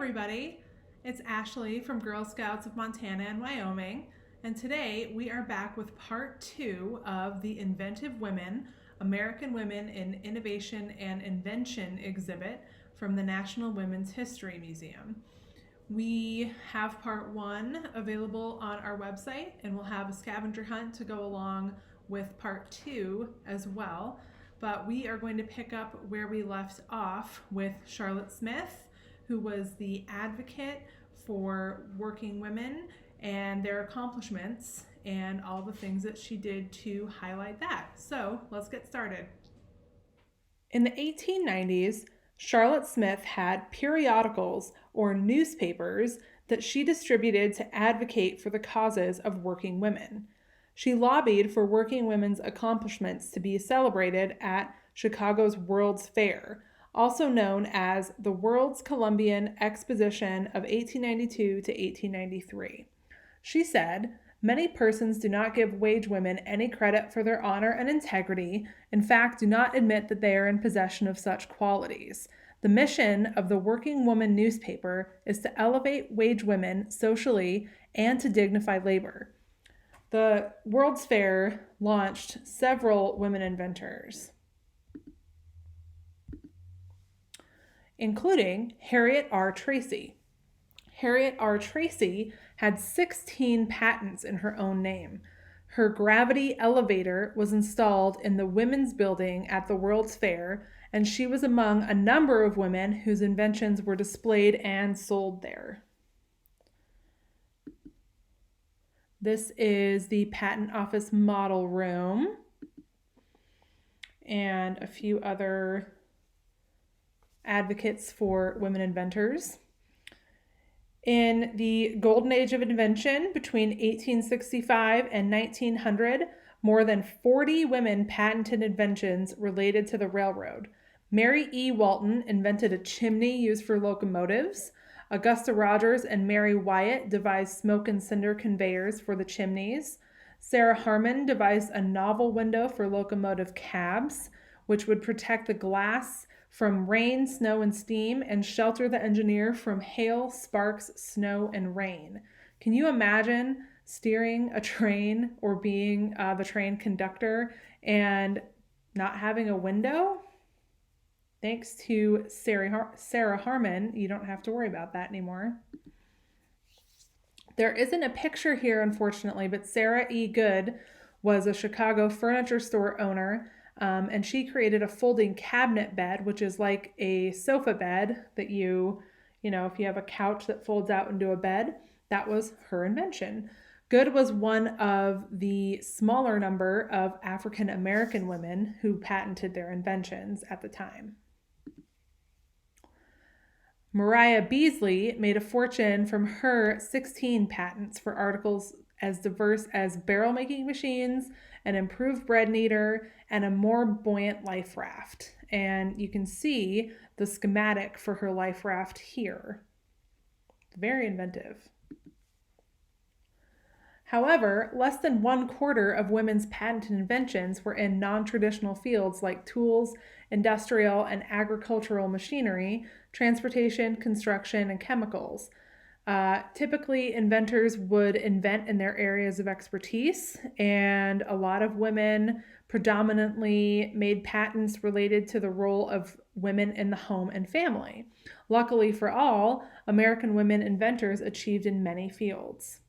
everybody, it's Ashley from Girl Scouts of Montana and Wyoming, and today we are back with part 2 of the Inventive Women, American Women in Innovation and Invention exhibit from the National Women's History Museum. We have part 1 available on our website, and we'll have a scavenger hunt to go along with part 2 as well. But we are going to pick up where we left off with Charlotte Smith, who was the advocate for working women and their accomplishments and all the things that she did to highlight that. So let's get started. In the 1890s, Charlotte Smith had periodicals or newspapers that she distributed to advocate for the causes of working women. She lobbied for working women's accomplishments to be celebrated at Chicago's World's Fair, also known as the World's Columbian Exposition of 1892 to 1893. She said, "Many persons do not give wage women any credit for their honor and integrity, in fact do not admit that they are in possession of such qualities. The mission of the Working Woman newspaper is to elevate wage women socially and to dignify labor." The World's Fair launched several women inventors, including Harriet R. Tracy. Harriet R. Tracy had 16 patents in her own name. Her gravity elevator was installed in the Women's Building at the World's Fair, and she was among a number of women whose inventions were displayed and sold there. This is the Patent Office Model Room and a few other advocates for women inventors. In the golden age of invention, between 1865 and 1900, more than 40 women patented inventions related to the railroad. Mary E. Walton invented a chimney used for locomotives. Augusta Rogers and Mary Wyatt devised smoke and cinder conveyors for the chimneys. Sarah Harmon devised a novel window for locomotive cabs, which would protect the glass from rain, snow, and steam, and shelter the engineer from hail, sparks, snow, and rain. Can you imagine steering a train or being the train conductor and not having a window? Thanks to Sarah Harmon, you don't have to worry about that anymore. There isn't a picture here, unfortunately, but Sarah E. Good was a Chicago furniture store owner. And she created a folding cabinet bed, which is like a sofa bed that if you have a couch that folds out into a bed, that was her invention. Good was one of the smaller number of African American women who patented their inventions at the time. Mariah Beasley made a fortune from her 16 patents for articles as diverse as barrel making machines, an improved bread kneader, and a more buoyant life raft. And you can see the schematic for her life raft here. Very inventive. However, less than 1/4 of women's patented inventions were in non-traditional fields like tools, industrial and agricultural machinery, transportation, construction, and chemicals. Typically, inventors would invent in their areas of expertise, and a lot of women predominantly made patents related to the role of women in the home and family. Luckily for all, American women inventors achieved in many fields.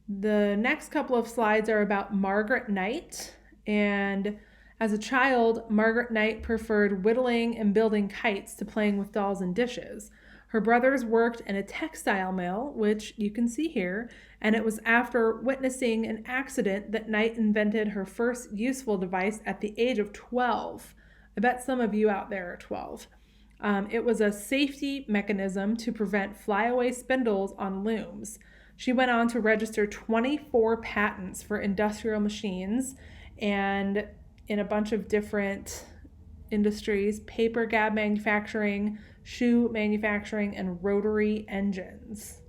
The next couple of slides are about Margaret Knight, and as a child, Margaret Knight preferred whittling and building kites to playing with dolls and dishes. Her brothers worked in a textile mill, which you can see here, and it was after witnessing an accident that Knight invented her first useful device at the age of 12. I bet some of you out there are 12. It was a safety mechanism to prevent flyaway spindles on looms. She went on to register 24 patents for industrial machines and in a bunch of different industries: paper gab manufacturing, shoe manufacturing, and rotary engines.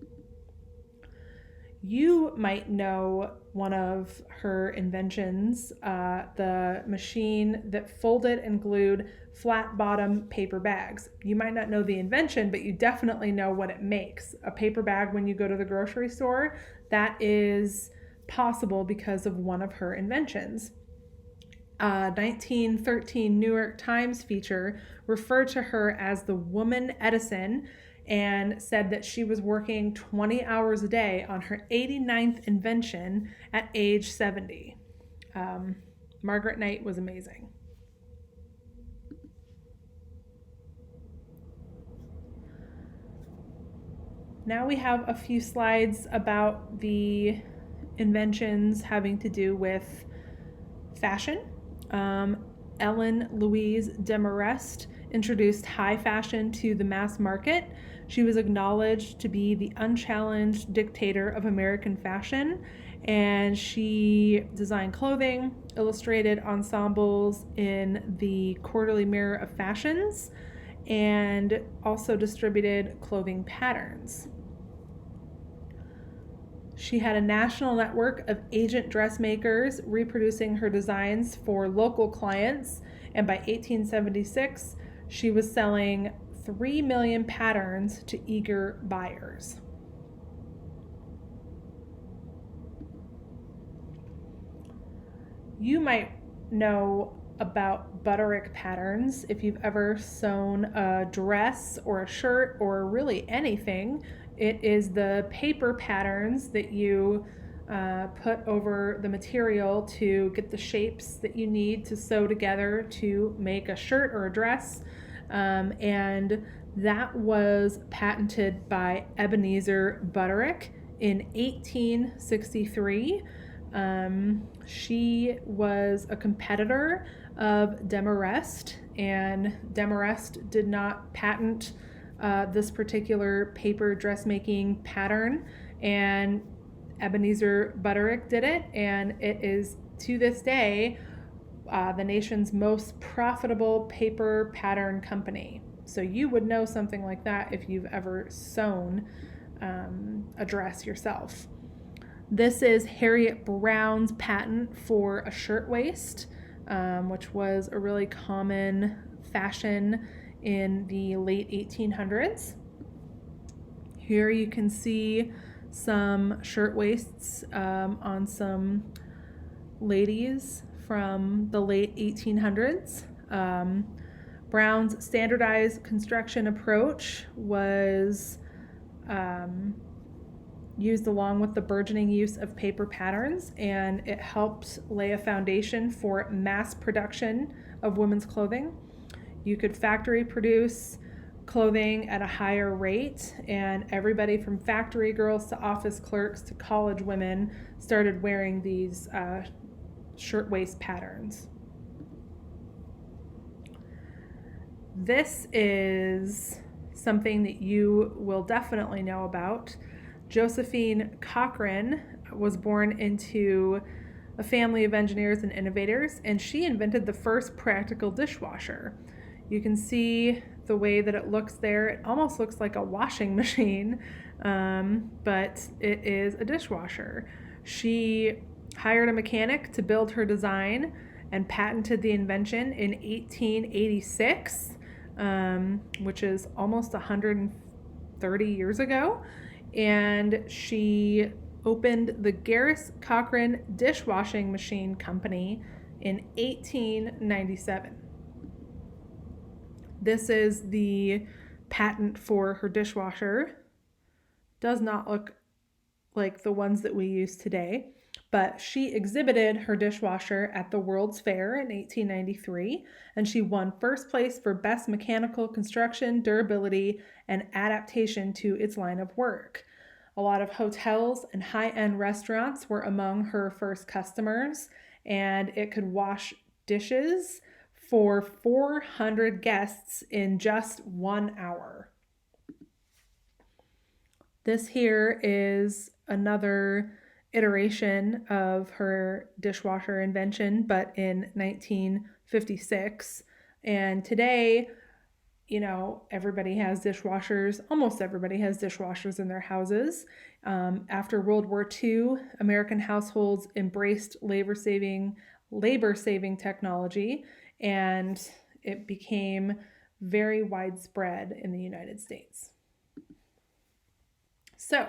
You might know one of her inventions, the machine that folded and glued flat bottom paper bags. You might not know the invention, but you definitely know what it makes. A paper bag when you go to the grocery store, that is possible because of one of her inventions. 1913 New York Times feature referred to her as the Woman Edison and said that she was working 20 hours a day on her 89th invention at age 70. Margaret Knight was amazing. Now we have a few slides about the inventions having to do with fashion. Ellen Louise Demarest introduced high fashion to the mass market. She was acknowledged to be the unchallenged dictator of American fashion, and she designed clothing, illustrated ensembles in the Quarterly Mirror of Fashions, and also distributed clothing patterns. She had a national network of agent dressmakers reproducing her designs for local clients, and by 1876, she was selling 3 million patterns to eager buyers. You might know about Butterick patterns if you've ever sewn a dress or a shirt or really anything. It is the paper patterns that you put over the material to get the shapes that you need to sew together to make a shirt or a dress. And that was patented by Ebenezer Butterick in 1863. She was a competitor of Demarest, and Demarest did not patent this particular paper dressmaking pattern, and Ebenezer Butterick did it, and it is to this day the nation's most profitable paper pattern company. So you would know something like that if you've ever sewn a dress yourself. This is Harriet Brown's patent for a shirtwaist, which was a really common fashion in the late 1800s. Here you can see some shirtwaists on some ladies from the late 1800s. Brown's standardized construction approach was used along with the burgeoning use of paper patterns, and it helped lay a foundation for mass production of women's clothing. You could factory produce clothing at a higher rate, and everybody from factory girls to office clerks to college women started wearing these shirtwaist patterns. This is something that you will definitely know about. Josephine Cochrane was born into a family of engineers and innovators, and she invented the first practical dishwasher. You can see the way that it looks there. It almost looks like a washing machine, but it is a dishwasher. She hired a mechanic to build her design and patented the invention in 1886, which is almost 130 years ago. And she opened the Garris Cochrane Dishwashing Machine Company in 1897. This is the patent for her dishwasher. Does not look like the ones that we use today, but she exhibited her dishwasher at the World's Fair in 1893, and she won first place for best mechanical construction, durability, and adaptation to its line of work. A lot of hotels and high-end restaurants were among her first customers, and it could wash dishes for 400 guests in just 1 hour. This here is another iteration of her dishwasher invention, but in 1956. And today, everybody has dishwashers. Almost everybody has dishwashers in their houses. After World War II, American households embraced labor-saving technology, and it became very widespread in the United States. So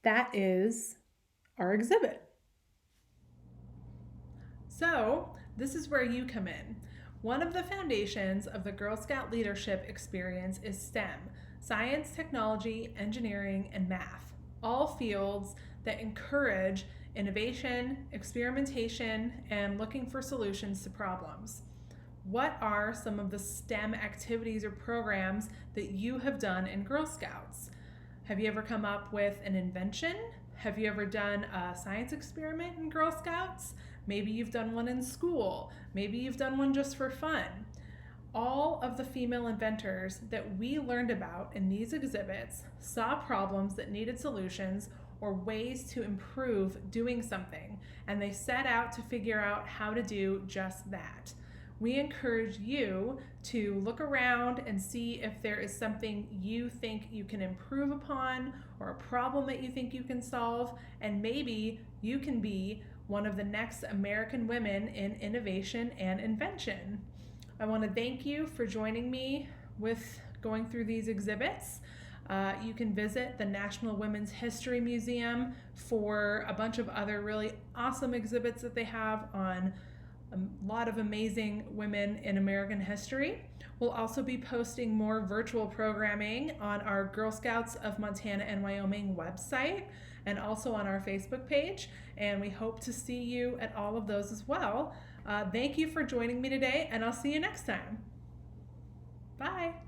that is our exhibit. So this is where you come in. One of the foundations of the Girl Scout leadership experience is STEM: science, technology, engineering, and math, all fields that encourage innovation, experimentation, and looking for solutions to problems. What are some of the STEM activities or programs that you have done in Girl Scouts? Have you ever come up with an invention? Have you ever done a science experiment in Girl Scouts? Maybe you've done one in school. Maybe you've done one just for fun. All of the female inventors that we learned about in these exhibits saw problems that needed solutions or ways to improve doing something, and they set out to figure out how to do just that. We encourage you to look around and see if there is something you think you can improve upon or a problem that you think you can solve, and maybe you can be one of the next American women in innovation and invention. I want to thank you for joining me with going through these exhibits. You can visit the National Women's History Museum for a bunch of other really awesome exhibits that they have on a lot of amazing women in American history. We'll also be posting more virtual programming on our Girl Scouts of Montana and Wyoming website and also on our Facebook page, and we hope to see you at all of those as well. Thank you for joining me today, and I'll see you next time. Bye.